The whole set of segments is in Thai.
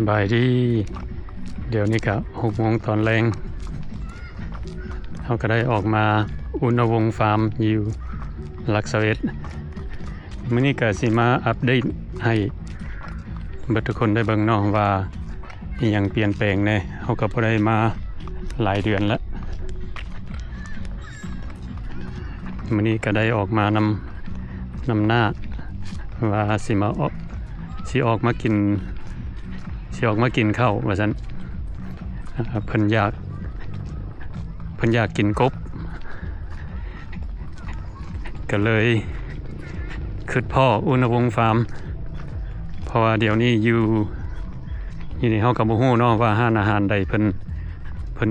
สบายดีเดี๋ยวนี้ครับ6 โมงตอนแรงเขาก็ได้ออกมาอุณวงศ์ฟาร์มอยู่ลักษเวทมื้อนี้ก็สิมาอัปเดตให้เบิดทุกคนได้เบิ่งเนาะว่าอีหยังเปลี่ยนแปลงแน่เขาก็บ่ได้มาหลายเดือนแล้วมื้อนี้ก็ได้ออกมานำหน้าว่าสิออกมากินข้าวว่าซั่นเพิ่นอยากกินกบก็เลยคิดพ่ออุณวงศ์ฟาร์มเพราะว่าเดี๋ยวนี้อยู่นี่เฮาก็บ่ฮู้เนาะว่าร้านอาหารใดเพิ่น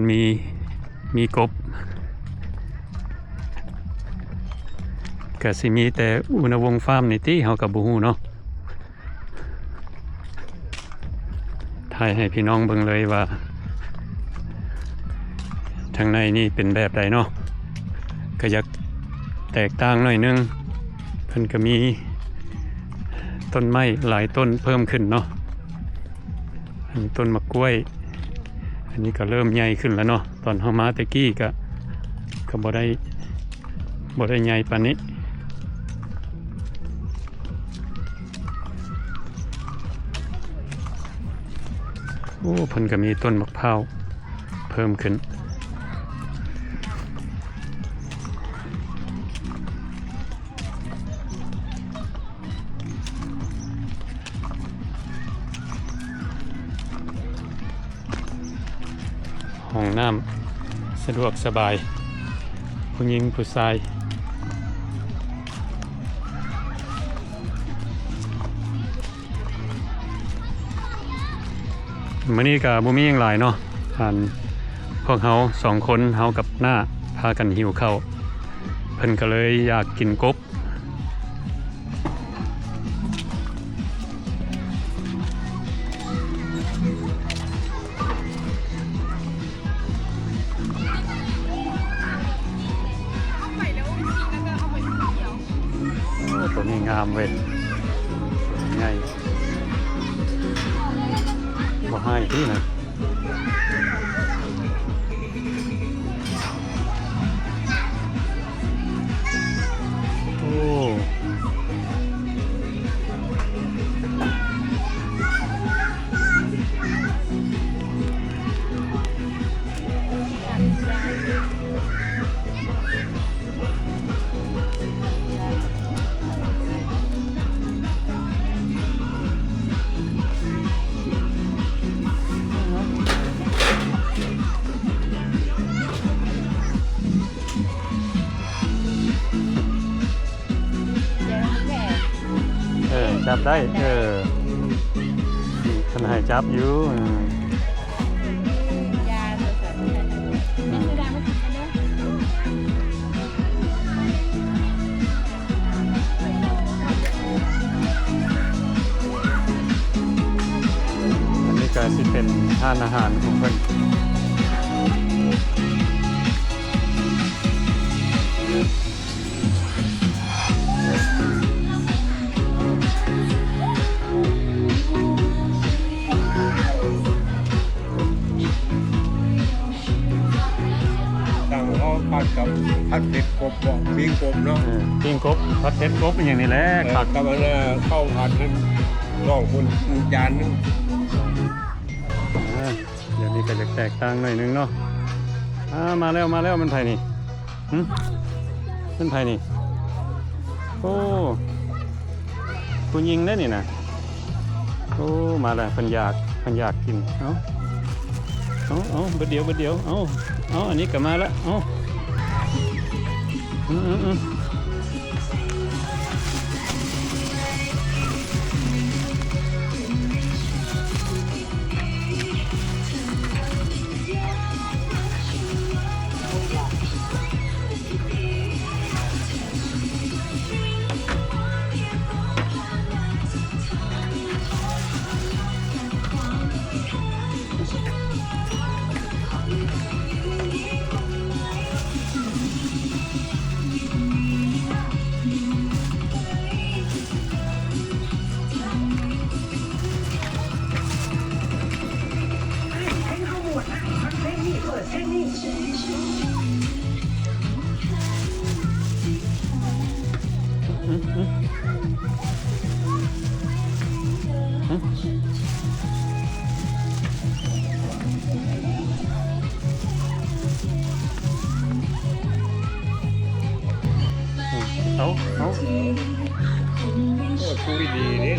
มีกบก็สิมีแต่อุณวงศ์ฟาร์มนี่ติเฮาก็บ่ฮู้เนาะถ่ายให้พี่น้องเบิ่งเลยว่าทางในนี่เป็นแบบใดเนาะก็อยากแตกต่างหน่อยนึงเพิ่นก็มีต้นไม้หลายต้นเพิ่มขึ้นเนาะอันนี้ต้นมะกล้วยอันนี้ก็เริ่มใหญ่ขึ้นแล้วเนาะตอนเฮามาตะกี้ก็บ่ได้ใหญ่ปานนี้โอ้เพิ่นก็มีต้นมะพร้าวเพิ่มขึ้นห้องน้ำสะดวกสบายผู้หญิงผู้ชายมื้อนี้ก็บ่มีหยังหลายเนาะพวกเฮา2 คนเฮากับหน้าพากันหิวข้าวเพิ่นก็เลยอยากกินกบตัวนี้งามเว้ยไงบ่ให้ที่นะโอ้จับได้ขนาดจับอยู่อันนี้ก็สิเป็นร้านอาหารของเพิ่นผัดเผ็ดกบบอกปิ้งกบเนาะปิ้งกบผัดเผ็ดกบเป็นอย่างนี้แหละผักกับอันนั้นข้าวผัดนั้นลองคนจานนึงเดี๋ยวนี้ก็จะแตกต่างหน่อยนึงเนาะมาแล้วมันไผ่นี่มันไผ่นี่โอ้คุณยิงได้นี่นะโอ้มาแล้วเพิ่นอยากกินเอาเดี๋ยวเอาอันนี้ก็มาแล้วเอา เอาเอา โอ้คุยดีเนี่ย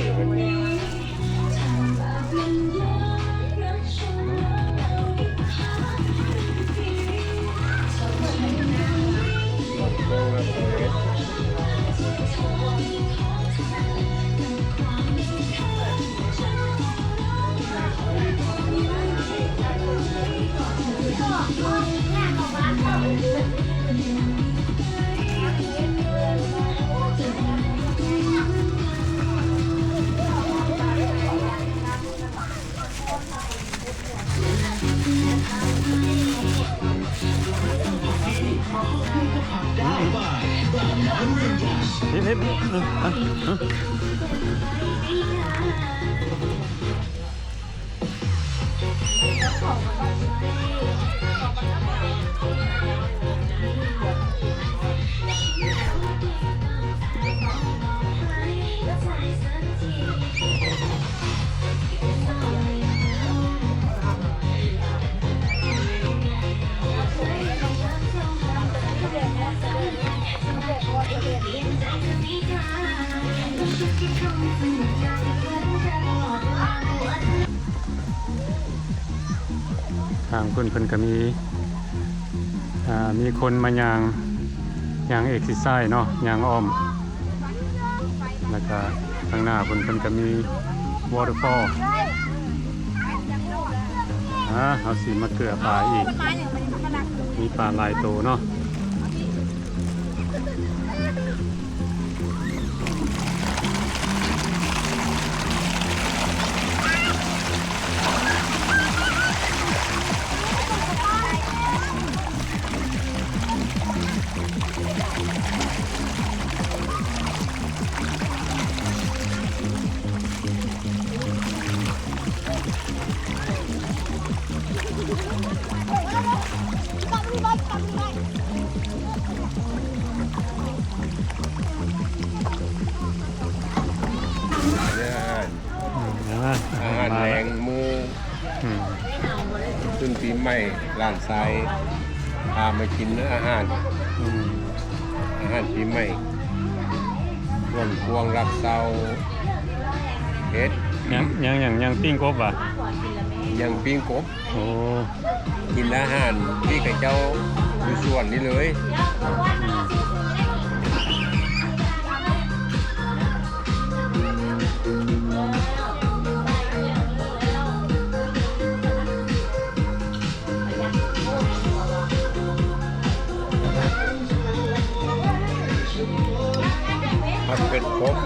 นิดทางเพิ่นก็มีคนมายางเอ็กซิไซส์เนาะยางอ้อมแล้วก็ข้างหน้าเพิ่นก็มีวอเตอร์ฟอลเอาสิมาเกลือปลาอีกมีปลาหลายตัวเนาะอาหารแรงมูขึ้นปีใหม่ร้านทรายพามากินอาหารปีใหม่ร่วมควงรักเซาเฮ็ด ยังปิ้งกบอ่ะ ยังปิ้งกบ โอ้ กินอาหารที่กับเจ้าอยู่ส่วนนี้เลยมันเป็นกบ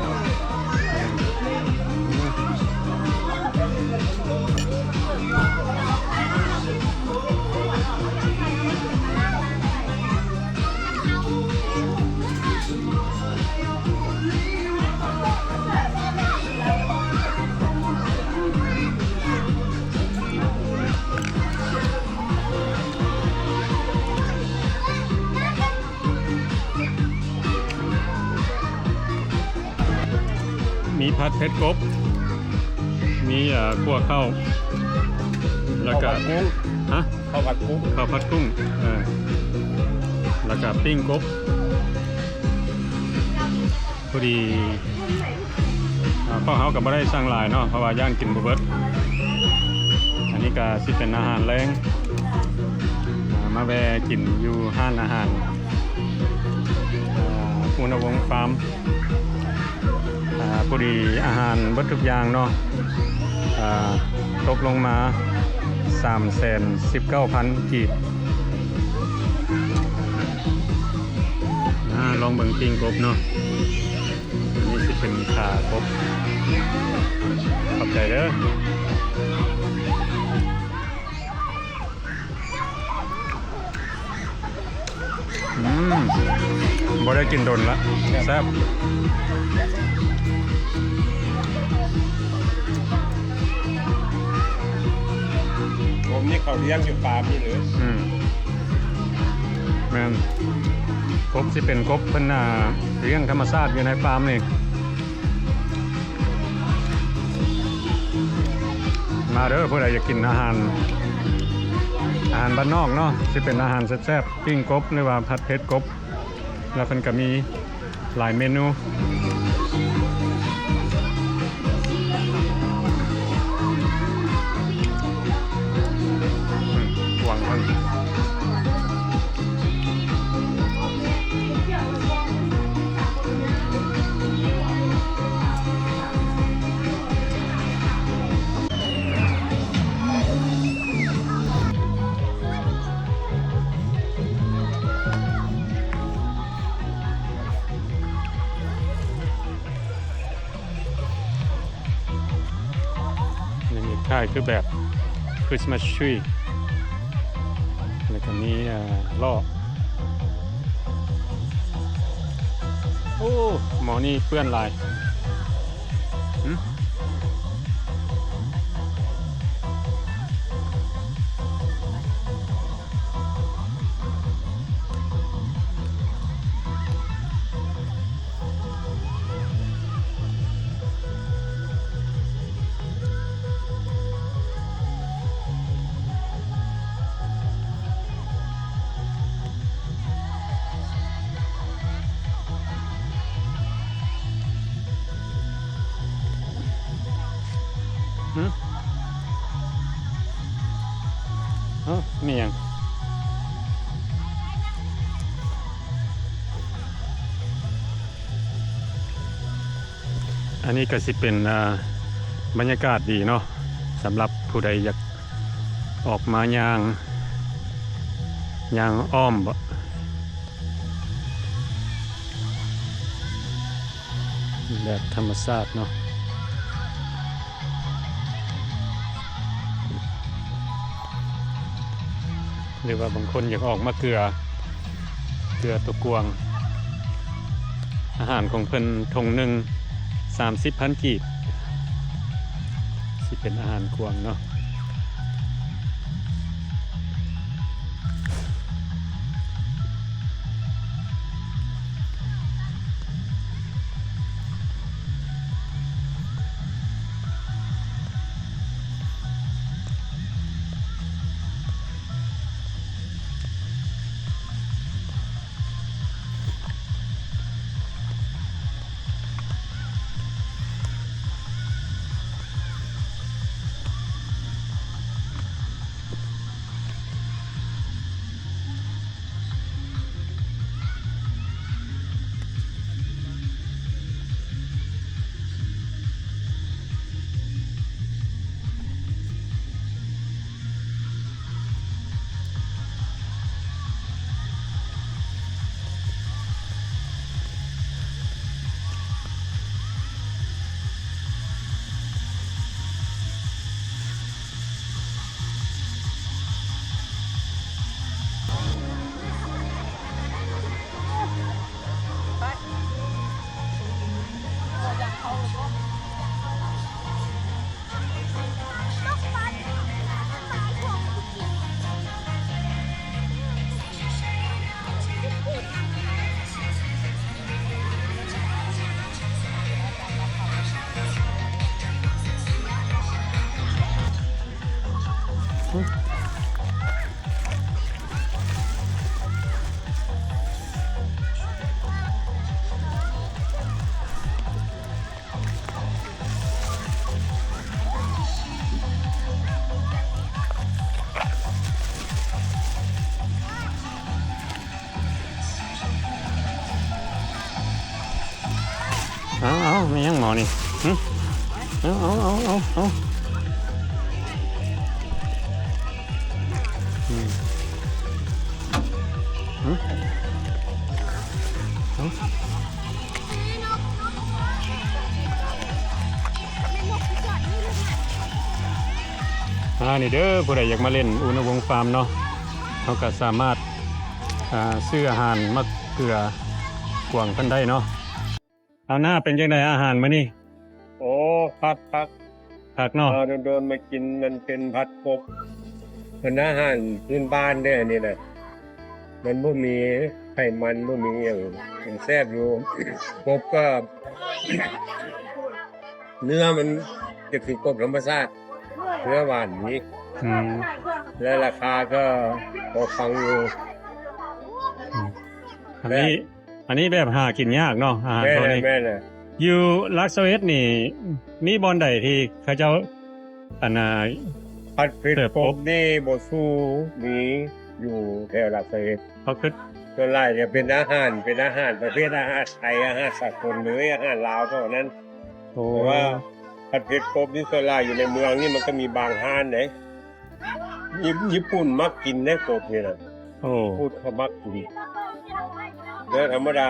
มีผัดเผ็ดกบมีคั่วข้าวแล้วก็ กุ้ง ฮะ ข้าวผัดกุ้ง ข้าวผัดกุ้งแล้วก็ปิ้งกบพอดีพ่อเฮากับบ่ได้สั่งหลายเนาะเพราะว่าย่างกินบ่เบิดอันนี้ก็สิเป็นอาหารแรงมาแวะกินอยู่ห้านอาหารอุณวงศ์ฟาร์มพอดีอาหารเบิดทุกอย่างเนาะตกลงมา 319,000 กีบลองเบิ่งปิ้งกบเนาะนี่สิเป็นขากบขอบใจเด้อบ่ได้กินโดนละแซ่บผมนี่เขาเลี้ยงอยู่ฟาร์มนี่เลย แม่นกบสิเป็นกบเพิ่นเลี้ยงธรรมชาติอยู่ในฟาร์มนี่ มาเด้อผู้ใดอยากกินอาหารบ้านนอกเนาะที่เป็นอาหารแซ่บๆปิ้งกบหรือว่าผัดเผ็ดกบแล้วเพิ่นก็มีหลายเมนูหวังเพิ่นนี่ค่ายคือแบบคริสต์มาสทรีแล้วก็มีล่อโอ้หมอนี่เปื้อนลายหึมีหยังอันนี้ก็สิเป็นบรรยากาศดีเนาะสำหรับผู้ใดอยากออกมาย่างอ้อมบ่แบบธรรมชาติเนาะหรือว่าบางคนอยากออกมาเกลือตัวกวางอาหารของเพิ่นทงหนึ่ง30,000 กีบสิเป็นอาหารกวางเนาะเอาไม่ยังหมอนี่เอานี่เด้อผู้ใดอยากมาเล่นอุณหวงศ์ฟาร์มเนาะเขาก็สามารถซื้ออาหารมาเกลือกวางกันได้เนาะเอาหน้าเป็นยังไงอาหารมานี่ โอ้พัก ผักเนาะ โดนมากินมันเป็นผัดกบเป็นอาหารพื้นบ้านเด้อนี่นะมันบ่มีไขมันบ่มีอย่างเป็นแซ่บอยู่ กบก็ เนื้อมันจะคือกบธรรมชาติ เนื้อหวานนี้ อืม และราคาก็พอฟังอยู่ อันนี้อันนี้แบบหากินยากเนาะอาหาร แม่ ตัว น่ะ นี้ แม่น่ะ อยู่ลักเซเวสนี่มีบอนใดที่เขาเจ้าอันน่ะ ผัดเผ็ด เสิร์ฟ กบนี่บสู้มีอยู่แถวลาดเซเวส เขาคือ ส่วนใหญ่จะเป็นอาหารประเภทอาหารไทยอาหารสากลหรืออาหารลาวเท่านั้น โอ้ เพราะว่าผัดเผ็ดกบนี่ส่วนใหญ่อยู่ในเมืองนี่มันก็มีบางห้านไหนญี่ปุ่นมักกินได้กบนี่นะ โอ้ พูดเขามักกินแล้วธรรมดา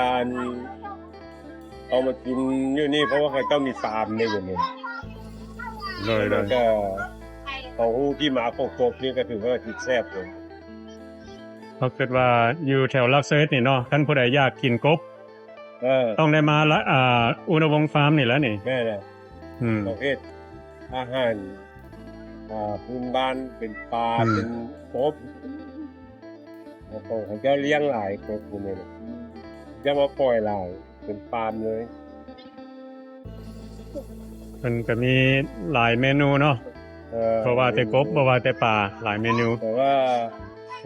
เอามากินอยู่นี่เพราะว่าเขาต้องมีฟาร์มในอยู่นี่ เลยเล แล้ว ย ก็ของหูที่มาของกบนี่ก็ถือว่าติดแซ่บเลย เขาคิดว่าอยู่แถวลักเซเวสนี่เนาะท่านผู้ใดอยากกินกบ เออ ต้องได้มาละอุณวงศ์ฟาร์มนี่แหล้วนี่ แม่น่ะ อืม ประเภทอาหารพื้นบ้านเป็นปลา อืม เป็นกบแล้วก็เขาจะเลี้ยงหลายกบพวกนี้นะจะมาปล่อยหลายเป็นฟาร์มเลย มันก็มีหลายเมนูเนาะเพราะว่าแต่กบเพราะว่าแต่ปลาหลายเมนู แต่ว่า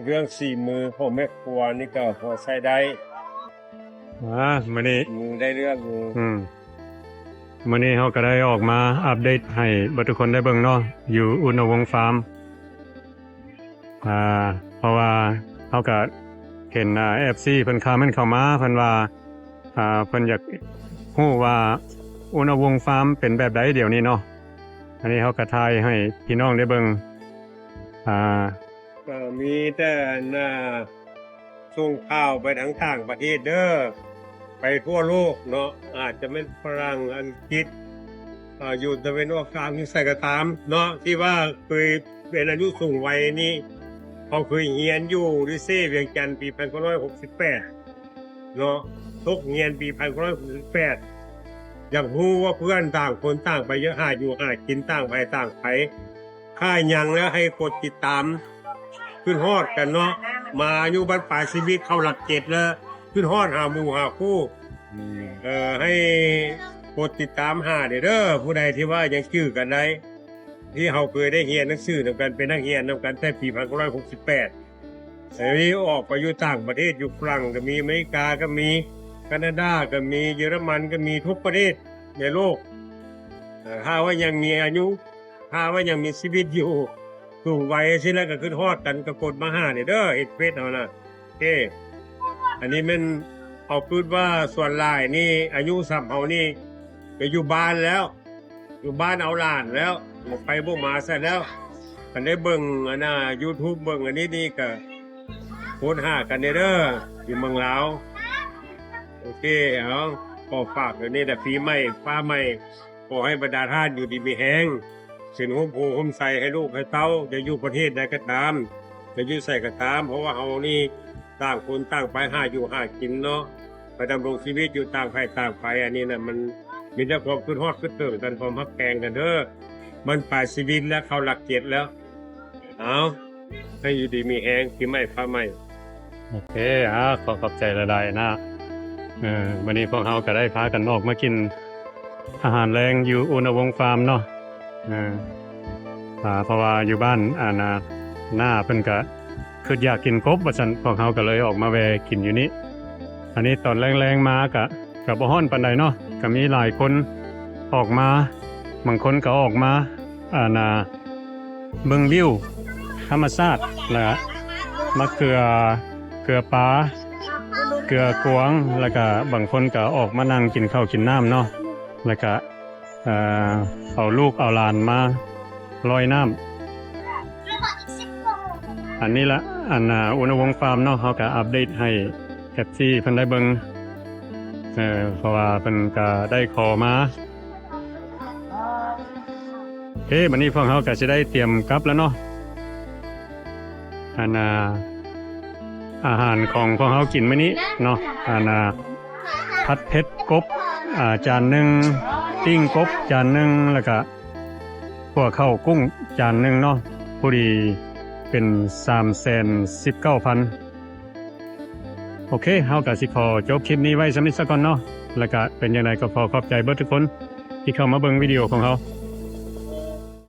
เรื่องสี่มือของแม่ครัวนี่ก็พอใช้ได้ มื้อนี้ มือได้เรื่องมือ มื้อนี้เขาก็ได้ออกมาอัปเดตให้เบ่ทุกคนได้เบิ่งเนาะอยู่อุณวงศ์ฟาร์มเพราะว่าเขาก็เห็นFC เพิ่นคอมเมนต์เข้ามาเพิ่นว่าเพิ่นอยากฮู้ว่าอุณวงศ์ฟาร์มเป็นแบบใดเดี๋ยวนี้เนาะอันนี้เขาก็ถ่ายให้พี่น้องได้เบิ่งก็มีแต่ส่งข่าวไปทั้งต่างประเทศเด้อไปทั่วโลกเนาะอาจจะเป็นฝรั่งอังกฤษอยู่ตะเวนออกกลางนี่ใส่ก็ตามเนาะที่ว่าเคยเป็นอายุสูงวัยนี่เขาเคยเรียนอยู่ดิเซ่เวียงจันทร์ปี1968เนาะทุกเรียนปี1968อยากรู้ว่าเพื่อนต่างคนต่างไปเยอะหาอยู่หากินต่างไปต่างไปค่ายังแล้วให้กดติดตามขึ้นฮอดกันเนาะมาอยู่บ้านป่าชีวิตเข้าหลักเจ็ดแล้วขึ้นฮอดหาหมู่หาคู่ให้กดติดตามหาเด้อผู้ใดที่ว่ายังชื่อกันได้ที่เขาเคยได้เรียนหนังสือนำกันเป็นนักเรียนนำกันแต่ปี1968แต่นี้ออกไปอยู่ต่างประเทศอยู่ฝรั่งก็มีอเมริกาก็มีแคนาดาก็มีเยอรมันก็มีทุกประเทศในโลกถ้าว่ายังมีอายุถ้าว่ายังมีชีวิตอยู่สูงวัยสิแล้วก็ขึ้นฮอดกันก็กดมาหาเด้อเฮ็ดเฟซเอานะโอเคอันนี้มันเอาพูดว่าส่วนหลายนี่อายุสัมเฮานี่ก็อยู่บ้านแล้ว อยู่บ้านเอาหลานแล้วบ่ไปบ่มาซะแล้วกันได้เบิ่งอันน่ะ YouTube เบิ่งอันนี้นี่ก็โพสต์หากันเด้ออยู่เมืองลาวโอเคเอาขอฝากเดี๋ยวนี้แต่ปีใหม่ฟ้าใหม่ขอให้บรรดาท่านอยู่ดีมีแฮงสินโฮมโพโฮมใส่ให้ลูกให้เต้าจะอยู่ประเทศใดก็ตามจะอยู่ใส่ก็ตามเพราะว่าเฮานี่ต่างคนต่างไปหาอยู่หากินเนาะไปดำรงชีวิตอยู่ต่างไปอันนี้น่ะมันมีแต่ความขึ้นฮอดขึ้นเติมกันความฮักแกงกันเด้อมันป่าชีวิตแล้วเขาหลักเจ็ดแล้วเอาให้อยู่ดีมีแฮงปีใหม่ฟ้าใหม่ โอเคขอบใจหลายๆนะวันนี้พวกเราก็ได้พากันออกมากินอาหารแรงอยู่อุณวงศ์ฟาร์มเนาะเพราะว่าอยู่บ้านหน้าเพิ่นก็คืออยากกินกบว่าซั่นพวกเราก็เลยออกมาแวะกินอยู่นี้อันนี้ตอนแรงๆมาก็บ่ฮ้อนปานใดเนาะก็มีหลายคนออกมาบางคนก็ออกมาเบิ่งวิวธรรมชาติแล้วมาเกลือปลาเกลือกวางแล้วก็บางคนก็ออกมานั่งกินข้าวกินน้ำเนาะแล้วก็เอาลูกเอาหลานมาลอยน้ำอันนี้ละอุณวงศ์ฟาร์มเนาะเขาก็อัปเดตให้แคปซี่เพิ่นได้เบิ่งเพราะว่าเพิ่นก็ได้ขอมาโอเควันนี้พวกเขาก็จะได้เตรียมกลับแล้วเนาะอาหารของพวกเขากินมื้อนี้เนาะผัดเผ็ดกบจานหนึ่งปิ้งกบจานหนึ่งแล้วก็พวกข้าวกุ้งจานหนึ่งเนาะพอดีเป็น319,000โอเคเฮาก็สิขอจบคลิปนี้ไว้สำหรับสักก่อนเนาะแล้วก็เป็นยังไงก็ขอบใจเบิดทุกคนที่เข้ามาเบิ่งวิดีโอของเขา